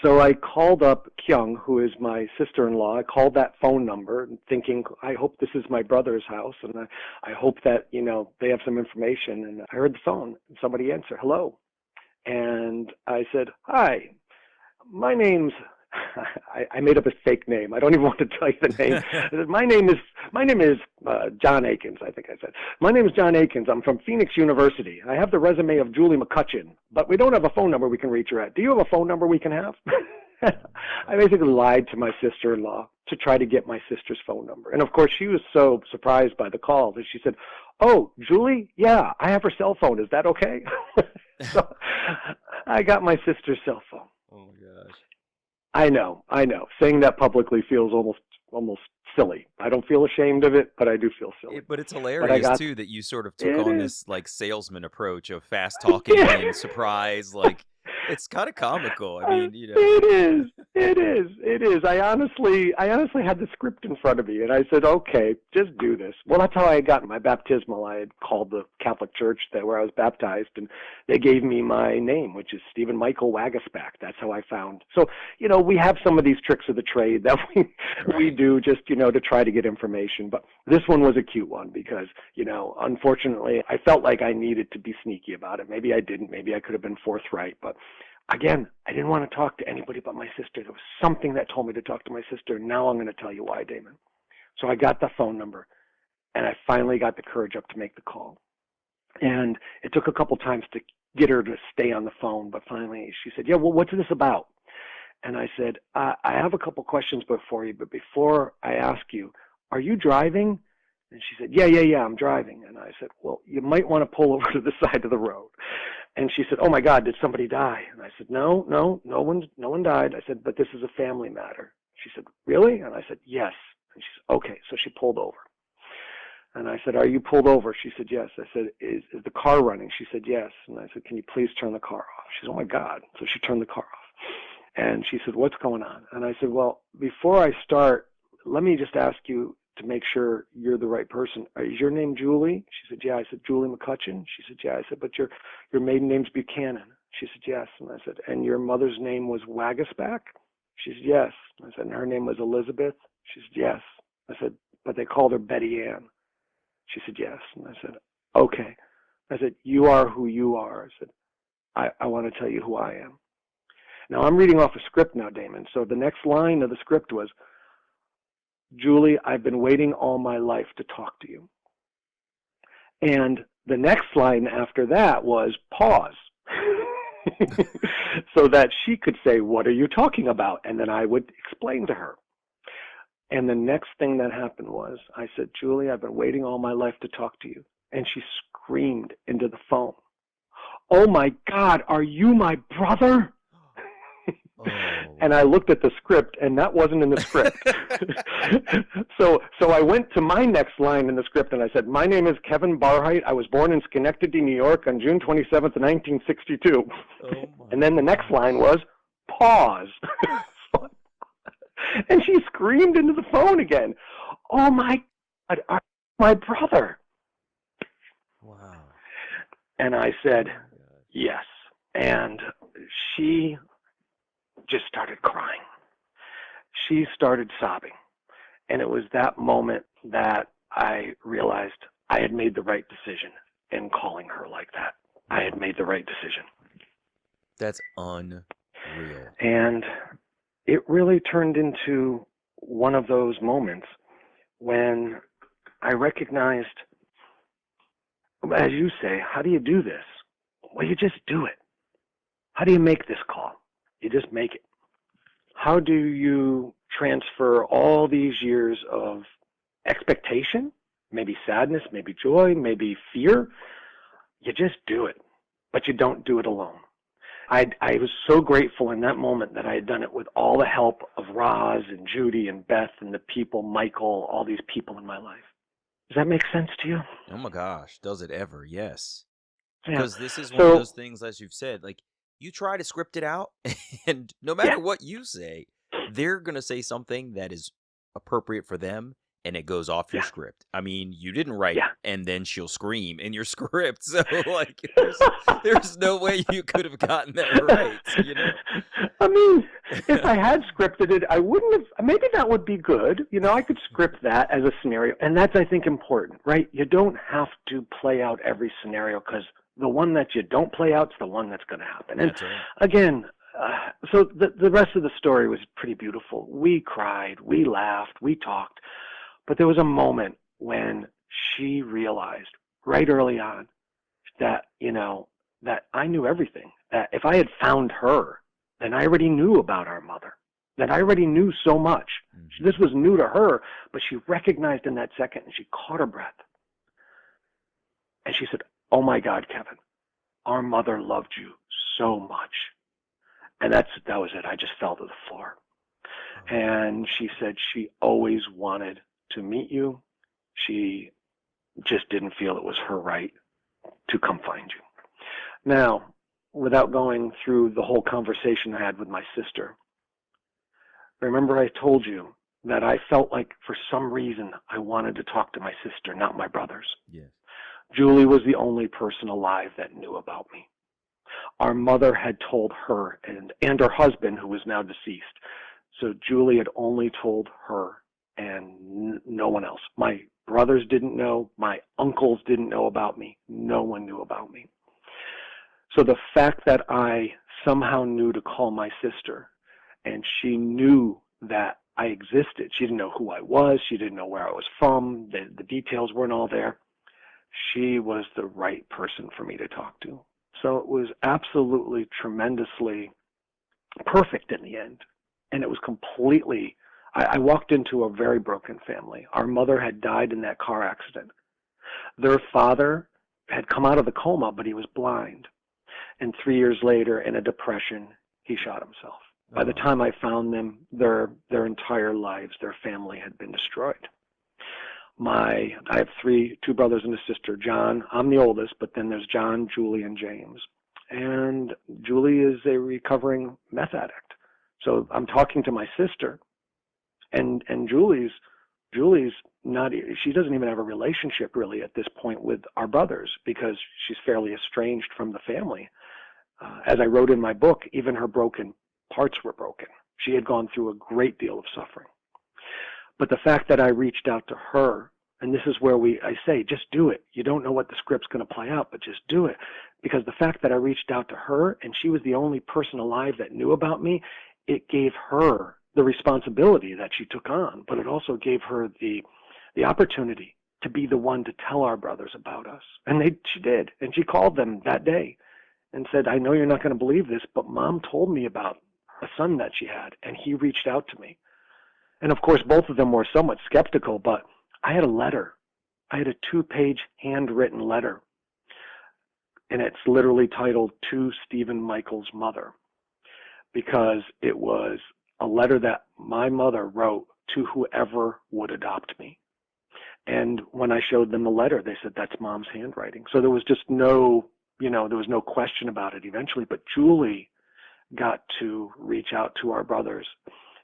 So I called up Kyung, who is my sister-in-law. I called that phone number thinking, I hope this is my brother's house, and I hope that, they have some information. And I heard the phone, and somebody answered, hello. And I said, hi, my name's, I made up a fake name. I don't even want to tell you the name. I said, my name is John Akins, I think I said. My name is John Akins. I'm from Phoenix University. I have the resume of Julie McCutcheon, but we don't have a phone number we can reach her at. Do you have a phone number we can have? I basically lied to my sister-in-law to try to get my sister's phone number. And, of course, she was so surprised by the call that she said, oh, Julie? Yeah, I have her cell phone. Is that okay? So I got my sister's cell phone. Oh, my gosh. I know. Saying that publicly feels almost silly. I don't feel ashamed of it, but I do feel silly. But it's hilarious, too, that you sort of took on this, salesman approach of fast talking and surprise, it's kind of comical. I mean, It is. I honestly had the script in front of me, and I said, okay, just do this. Well, that's how I got my baptismal. I had called the Catholic Church where I was baptized, and they gave me my name, which is Stephen Michael Wagasback. That's how I found. So, we have some of these tricks of the trade that we do just, to try to get information. But this one was a cute one because, unfortunately, I felt like I needed to be sneaky about it. Maybe I didn't. Maybe I could have been forthright, but again, I didn't want to talk to anybody but my sister. There was something that told me to talk to my sister. Now I'm going to tell you why, Damon. So I got the phone number, and I finally got the courage up to make the call. And it took a couple times to get her to stay on the phone, but finally she said, yeah, well, what's this about? And I said, I have a couple questions before you, but before I ask you, are you driving? And she said, yeah, I'm driving. And I said, well, you might want to pull over to the side of the road. And she said, oh my God, did somebody die? And I said, no one died. I said, but this is a family matter. She said, really? And I said, yes. And she said, okay. So she pulled over. And I said, are you pulled over? She said, yes. I said, is the car running? She said, yes. And I said, can you please turn the car off? She said, oh my God. So she turned the car off. And she said, what's going on? And I said, well, before I start, let me just ask you to make sure you're the right person. Is your name Julie? She said, yeah. I said, Julie McCutcheon? She said, yeah. I said, but your maiden name's Buchanan. She said, yes. And I said, and your mother's name was Wagasback? She said, yes. I said, and her name was Elizabeth? She said, yes. I said, but they called her Betty Ann. She said, yes. And I said, okay. I said, you are who you are. I said, I want to tell you who I am. Now, I'm reading off a script now, Damon. So the next line of the script was, Julie, I've been waiting all my life to talk to you. And the next line after that was pause. So that she could say, what are you talking about? And then I would explain to her. And the next thing that happened was, I said, Julie, I've been waiting all my life to talk to you. And she screamed into the phone, oh my God, are you my brother? Oh. And I looked at the script, and that wasn't in the script. So I went to my next line in the script, and I said, my name is Kevin Barhydt. I was born in Schenectady, New York on June 27th, 1962. And then the next line was, pause. And she screamed into the phone again, oh my God, are you my brother? Wow. And I said, yes. And she just started crying. She started sobbing. And it was that moment that I realized I had made the right decision in calling her like that. I had made the right decision. That's unreal. And it really turned into one of those moments when I recognized, as you say, how do you do this? Well, you just do it. How do you make this call? You just make it. How do you transfer all these years of expectation, maybe sadness, maybe joy, maybe fear? You just do it, but you don't do it alone. I was so grateful in that moment that I had done it with all the help of Roz and Judy and Beth and the people, Michael, all these people in my life. Does that make sense to you? Oh my gosh, does it ever? Yes. Yeah. Because this is one of those things, as you've said, like, you try to script it out, and no matter what you say, they're going to say something that is appropriate for them, and it goes off your script. I mean, you didn't write, and then she'll scream in your script, so, like, there's no way you could have gotten that right, you know? I mean, if I had scripted it, I wouldn't have, maybe that would be good. You know, I could script that as a scenario, and that's, I think, important, right? You don't have to play out every scenario, because the one that you don't play out is the one that's going to happen. And again, so the rest of the story was pretty beautiful. We cried, we laughed, we talked, but there was a moment when she realized right early on that, you know, that I knew everything. That if I had found her, then I already knew about our mother. That I already knew so much. Mm-hmm. This was new to her, but she recognized in that second, and she caught her breath. And she said, oh my God, Kevin, our mother loved you so much. And that was it. I just fell to the floor. And she said she always wanted to meet you. She just didn't feel it was her right to come find you. Now, without going through the whole conversation I had with my sister, remember I told you that I felt like for some reason I wanted to talk to my sister, not my brothers. Yes. Julie was the only person alive that knew about me. Our mother had told her and her husband, who was now deceased. So Julie had only told her and no one else. My brothers didn't know. My uncles didn't know about me. No one knew about me. So the fact that I somehow knew to call my sister, and she knew that I existed. She didn't know who I was. She didn't know where I was from. The details weren't all there. She was the right person for me to talk to. So it was absolutely tremendously perfect in the end. And it was completely, I walked into a very broken family. Our mother had died in that car accident. Their father had come out of the coma, but he was blind. And 3 years later, in a depression, he shot himself. By the time I found them, their entire lives, their family had been destroyed. I have two brothers and a sister. John, I'm the oldest, but then there's John, Julie, and James. And Julie is a recovering meth addict. So I'm talking to my sister, and Julie's not, she doesn't even have a relationship really at this point with our brothers because she's fairly estranged from the family. As I wrote in my book, even her broken parts were broken. She had gone through a great deal of suffering. But the fact that I reached out to her, and this is where I say, just do it. You don't know what the script's going to play out, but just do it. Because the fact that I reached out to her, and she was the only person alive that knew about me, it gave her the responsibility that she took on, but it also gave her the opportunity to be the one to tell our brothers about us. And she did. And she called them that day and said, I know you're not going to believe this, but Mom told me about a son that she had, and he reached out to me. And of course, both of them were somewhat skeptical, but I had a letter. I had a 2-page handwritten letter, and it's literally titled To Stephen Michael's Mother, because it was a letter that my mother wrote to whoever would adopt me. And when I showed them the letter, they said, that's Mom's handwriting. So there was just there was no question about it eventually, but Julie got to reach out to our brothers.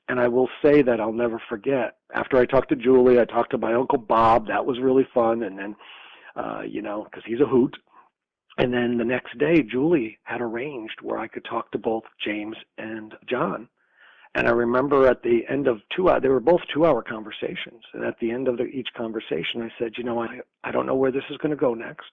And I will say that I'll never forget, after I talked to Julie, I talked to my Uncle Bob. That was really fun. And then, because he's a hoot. And then the next day, Julie had arranged where I could talk to both James and John. And I remember at the end of they were both 2-hour conversations. And at the end of each conversation, I said, I don't know where this is going to go next,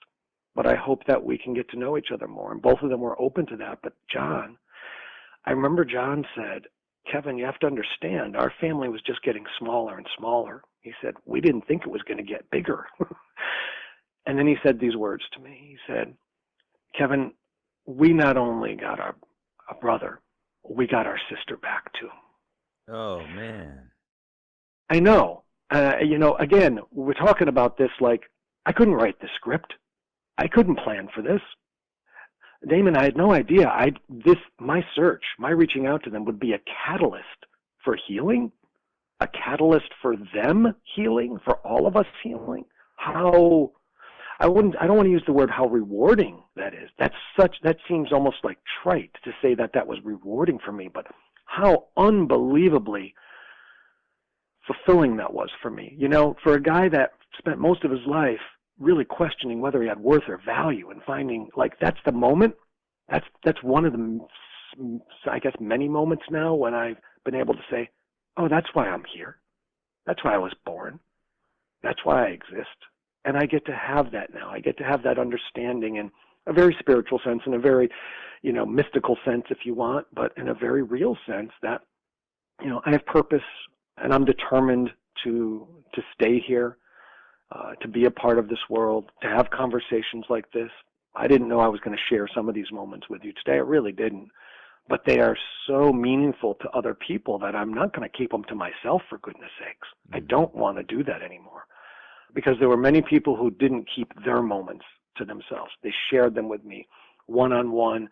but I hope that we can get to know each other more. And both of them were open to that. But I remember John said, Kevin, you have to understand, our family was just getting smaller and smaller. He said, we didn't think it was going to get bigger. And then he said these words to me. He said, Kevin, we not only got a brother, we got our sister back too. Oh, man. I know. Again, we're talking about this like I couldn't write the script. I couldn't plan for this. Damon, I had no idea. My search, my reaching out to them would be a catalyst for healing, a catalyst for them healing, for all of us healing. I don't want to use the word how rewarding that is. That seems almost like trite to say that was rewarding for me, but how unbelievably fulfilling that was for me. For a guy that spent most of his life really questioning whether he had worth or value and finding, that's the moment. That's one of the, I guess, many moments now when I've been able to say, oh, that's why I'm here. That's why I was born. That's why I exist. And I get to have that now. I get to have that understanding in a very spiritual sense, in a very, mystical sense, if you want, but in a very real sense that, I have purpose and I'm determined to stay here, to be a part of this world, to have conversations like this. I didn't know I was going to share some of these moments with you today. I really didn't. But they are so meaningful to other people that I'm not going to keep them to myself, for goodness sakes. I don't want to do that anymore. Because there were many people who didn't keep their moments to themselves. They shared them with me, one-on-one,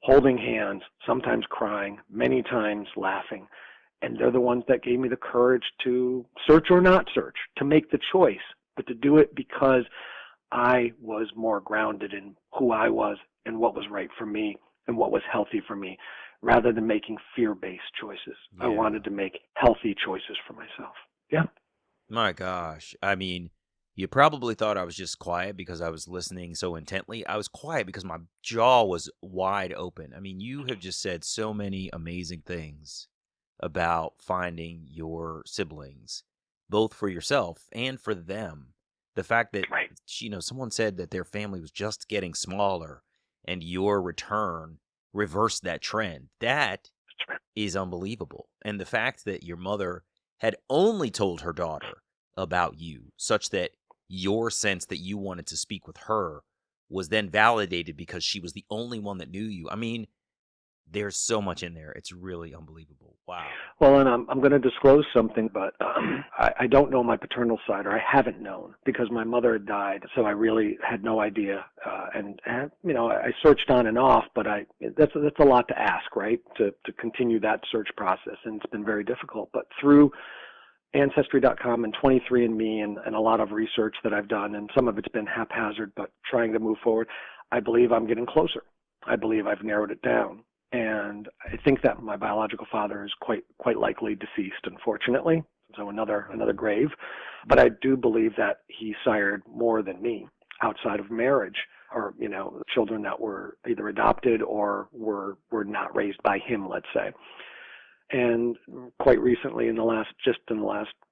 holding hands, sometimes crying, many times laughing. And they're the ones that gave me the courage to search or not search, to make the choice, but to do it because I was more grounded in who I was and what was right for me and what was healthy for me, rather than making fear-based choices. Yeah. I wanted to make healthy choices for myself. Yeah. My gosh. I mean, you probably thought I was just quiet because I was listening so intently. I was quiet because my jaw was wide open. I mean, you have just said so many amazing things about finding your siblings, both for yourself and for them. The fact that, right. Someone said that their family was just getting smaller and your return reversed that trend. That is unbelievable. And the fact that your mother had only told her daughter about you, such that your sense that you wanted to speak with her was then validated because she was the only one that knew you. I mean, There's so much in there. It's really unbelievable. Wow. Well, and I'm going to disclose something, but I don't know my paternal side, or I haven't known, because my mother had died, so I really had no idea. And I searched on and off, but that's a lot to ask, right? To continue that search process, and it's been very difficult. But through Ancestry.com and 23andMe and a lot of research that I've done, and some of it's been haphazard, but trying to move forward, I believe I'm getting closer. I believe I've narrowed it down. And I think that my biological father is quite likely deceased, unfortunately, so another grave. But I do believe that he sired more than me outside of marriage, or children that were either adopted or were not raised by him, let's say. And quite recently, in the last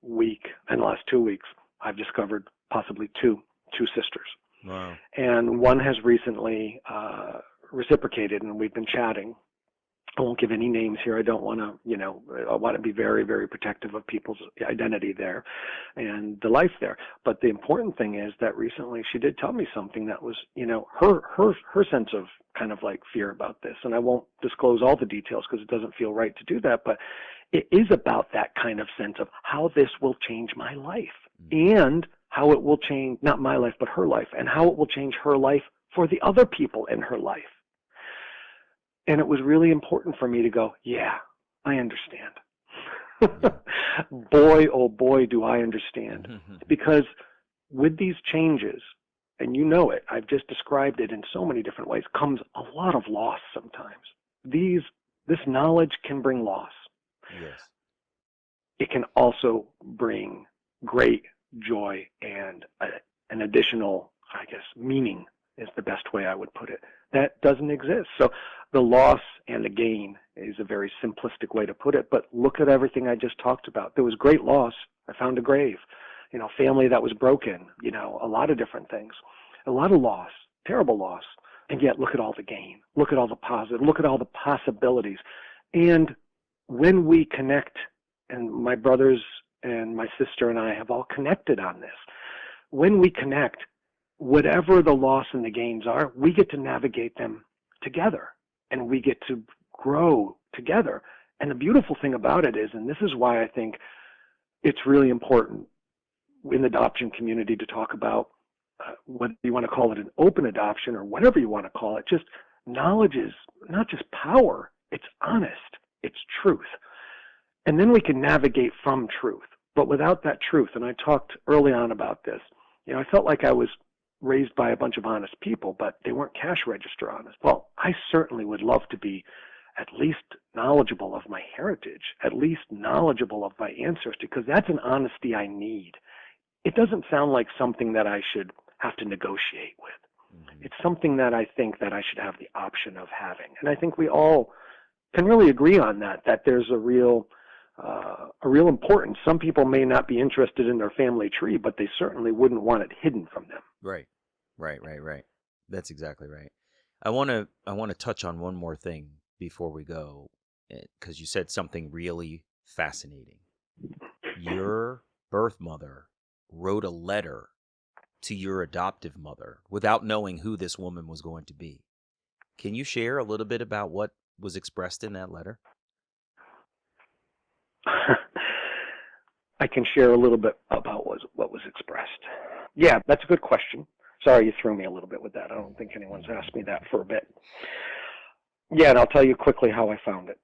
week and the last 2 weeks, I've discovered possibly two sisters. Wow. And one has recently reciprocated, and we've been chatting. I won't give any names here. I don't want to, I want to be very, very protective of people's identity there and the life there. But the important thing is that recently she did tell me something that was, her sense of kind of like fear about this. And I won't disclose all the details because it doesn't feel right to do that. But it is about that kind of sense of how this will change my life, and how it will change, not my life, but her life, and how it will change her life for the other people in her life. And it was really important for me to go, yeah, I understand. Boy, oh boy, do I understand. Because with these changes, and you know it, I've just described it in so many different ways, comes a lot of loss sometimes. This knowledge can bring loss. Yes. It can also bring great joy and an additional, I guess, meaning is the best way I would put it. That doesn't exist. So the loss and the gain is a very simplistic way to put it, but look at everything I just talked about. There was great loss. I found a grave, family that was broken, a lot of different things, a lot of loss, terrible loss. And yet look at all the gain, look at all the positive, look at all the possibilities. And when we connect, and my brothers and my sister and I have all connected on this, when we connect, whatever the loss and the gains are, we get to navigate them together, and we get to grow together. And the beautiful thing about it is, and this is why I think it's really important in the adoption community to talk about whether you want to call it an open adoption or whatever you want to call it, just knowledge is not just power, it's honest, it's truth. And then we can navigate from truth. But without that truth, and I talked early on about this, I felt like I was raised by a bunch of honest people, but they weren't cash register honest. Well, I certainly would love to be at least knowledgeable of my heritage, at least knowledgeable of my ancestry, because that's an honesty I need. It doesn't sound like something that I should have to negotiate with. Mm-hmm. It's something that I think that I should have the option of having. And I think we all can really agree on that there's a real importance. Some people may not be interested in their family tree, but they certainly wouldn't want it hidden from them. Right. That's exactly right. I want to touch on one more thing before we go, because you said something really fascinating. Your birth mother wrote a letter to your adoptive mother without knowing who this woman was going to be. Can you share a little bit about what was expressed in that letter? I can share a little bit about what was expressed. Yeah, that's a good question. Sorry you threw me a little bit with that. I don't think anyone's asked me that for a bit. Yeah, and I'll tell you quickly how I found it.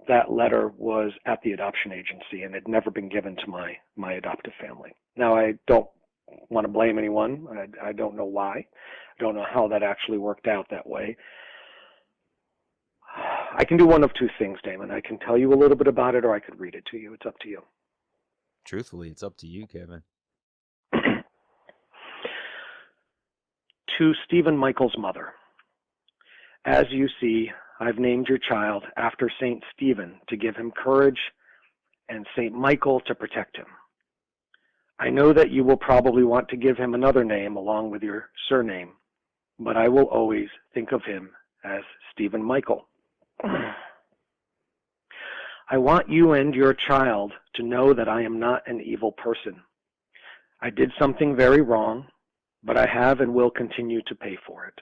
That letter was at the adoption agency and had never been given to my adoptive family. Now, I don't want to blame anyone. I don't know why. I don't know how that actually worked out that way. I can do one of two things, Damon. I can tell you a little bit about it, or I could read it to you. It's up to you. Truthfully, it's up to you, Kevin. To Stephen Michael's mother. As you see, I've named your child after St. Stephen to give him courage and St. Michael to protect him. I know that you will probably want to give him another name along with your surname, but I will always think of him as Stephen Michael. I want you and your child to know that I am not an evil person. I did something very wrong, but I have and will continue to pay for it.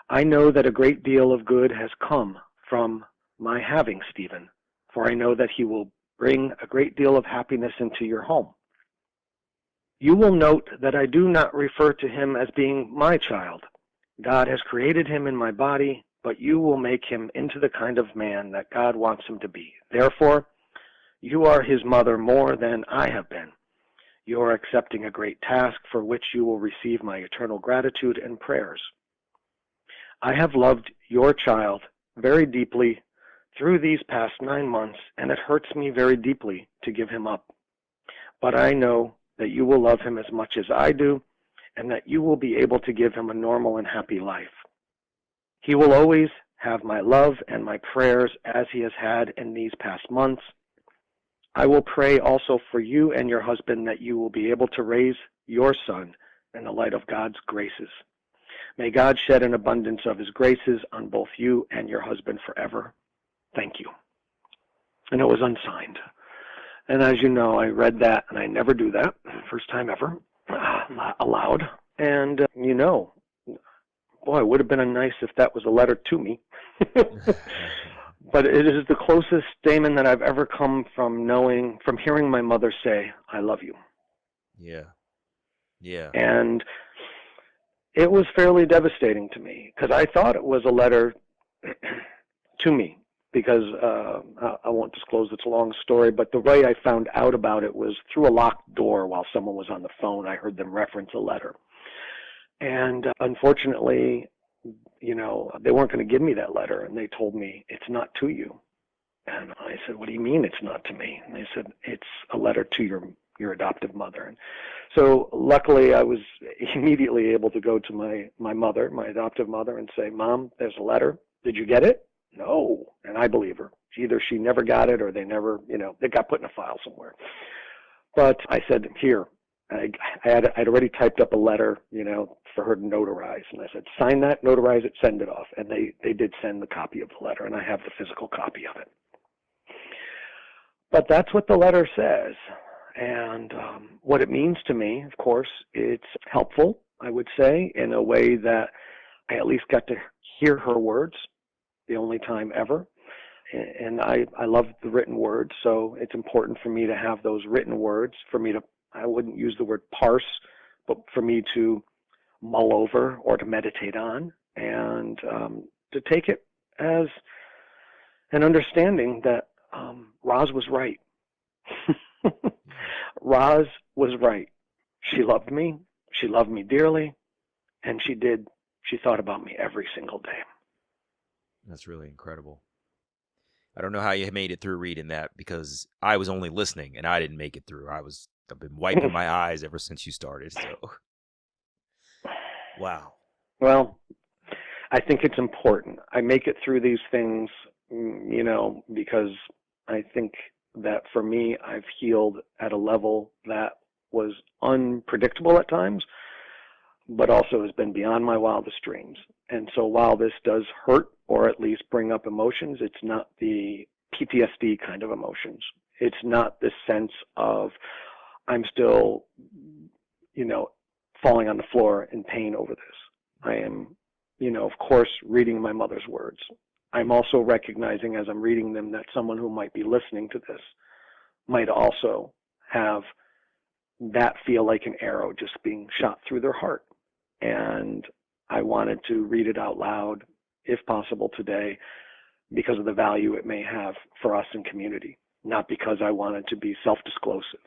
I know that a great deal of good has come from my having Stephen, for I know that he will bring a great deal of happiness into your home. You will note that I do not refer to him as being my child. God has created him in my body, but you will make him into the kind of man that God wants him to be. Therefore, you are his mother more than I have been. You are accepting a great task for which you will receive my eternal gratitude and prayers. I have loved your child very deeply through these past 9 months, and it hurts me very deeply to give him up. But I know that you will love him as much as I do, and that you will be able to give him a normal and happy life. He will always have my love and my prayers as he has had in these past months. I will pray also for you and your husband that you will be able to raise your son in the light of God's graces. May God shed an abundance of his graces on both you and your husband forever. Thank you. And it was unsigned. And as you know, I read that, and I never do that, first time ever, aloud. And, boy, it would have been nice if that was a letter to me. But it is the closest statement that I've ever come from hearing my mother say, I love you. Yeah. And it was fairly devastating to me, because I thought it was a letter to me. Because I won't disclose, it's a long story, but the way I found out about it was through a locked door while someone was on the phone. I heard them reference a letter. And unfortunately, they weren't going to give me that letter, and they told me, it's not to you. And I said, what do you mean it's not to me? And they said, it's a letter to your adoptive mother. And so luckily I was immediately able to go to my mother, my adoptive mother, and say, Mom, there's a letter. Did you get it? No. And I believe her. Either she never got it, or they never, it got put in a file somewhere. But I said, here, I'd already typed up a letter, for her to notarize. And I said, sign that, notarize it, send it off. And they did send the copy of the letter, and I have the physical copy of it. But that's what the letter says. And what it means to me, of course, it's helpful, I would say, in a way that I at least got to hear her words, the only time ever. And I love the written word, so it's important for me to have those written words, I wouldn't use the word parse, but for me to mull over or to meditate on, and to take it as an understanding that Roz was right. Roz was right. She loved me dearly, and she thought about me every single day. That's really incredible. I don't know how you made it through reading that, because I was only listening and I didn't make it through. I've been wiping my eyes ever since you started. So, wow. Well, I think it's important. I make it through these things, because I think that for me, I've healed at a level that was unpredictable at times, but also has been beyond my wildest dreams. And so while this does hurt, or at least bring up emotions, it's not the PTSD kind of emotions. It's not this sense of I'm still, falling on the floor in pain over this. I am, of course, reading my mother's words. I'm also recognizing as I'm reading them that someone who might be listening to this might also have that feel like an arrow just being shot through their heart. And I wanted to read it out loud, if possible today, because of the value it may have for us in community. Not because I wanted to be self-disclosive,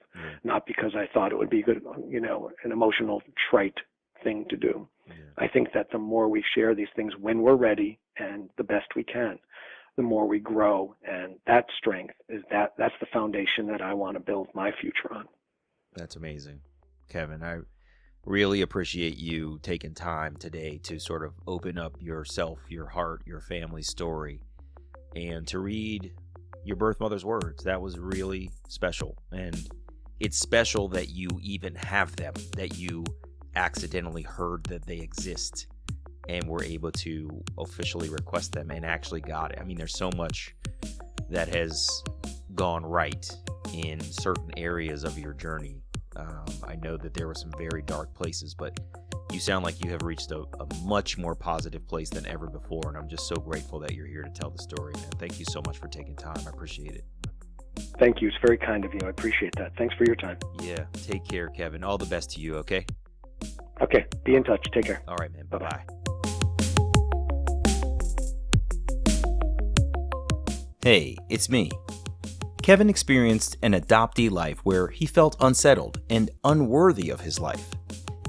not because I thought it would be good, an emotional, trite thing to do. Yeah. I think that the more we share these things when we're ready and the best we can, the more we grow. And that strength that's the foundation that I want to build my future on. That's amazing, Kevin. I really appreciate you taking time today to sort of open up yourself, your heart, your family story, and to read your birth mother's words. That was really special. And it's special that you even have them, that you accidentally heard that they exist and were able to officially request them and actually got it. I mean, there's so much that has gone right in certain areas of your journey. I know that there were some very dark places, but you sound like you have reached a much more positive place than ever before, and I'm just so grateful that you're here to tell the story, man. Thank you so much for taking time. I appreciate it. Thank you. It's very kind of you. I appreciate that. Thanks for your time. Yeah, take care, Kevin. All the best to you, okay? Okay. Be in touch. Take care. All right, man. Bye-bye. Hey, it's me. Kevin experienced an adoptee life where he felt unsettled and unworthy of his life.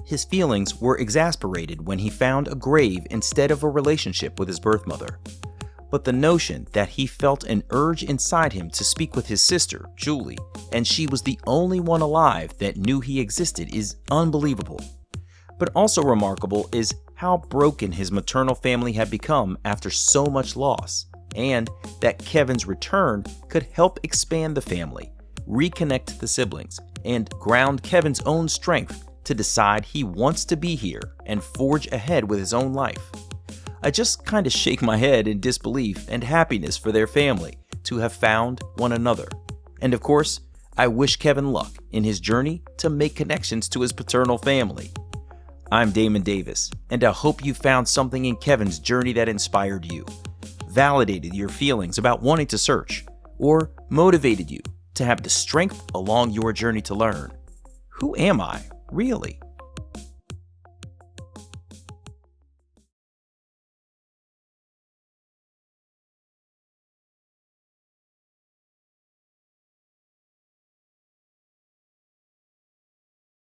His feelings were exasperated when he found a grave instead of a relationship with his birth mother. But the notion that he felt an urge inside him to speak with his sister, Julie, and she was the only one alive that knew he existed is unbelievable. But also remarkable is how broken his maternal family had become after so much loss, and that Kevin's return could help expand the family, reconnect the siblings, and ground Kevin's own strength to decide he wants to be here and forge ahead with his own life. I just kind of shake my head in disbelief and happiness for their family to have found one another. And of course, I wish Kevin luck in his journey to make connections to his paternal family. I'm Damon Davis, and I hope you found something in Kevin's journey that inspired you, validated your feelings about wanting to search, or motivated you to have the strength along your journey to learn. Who am I, really?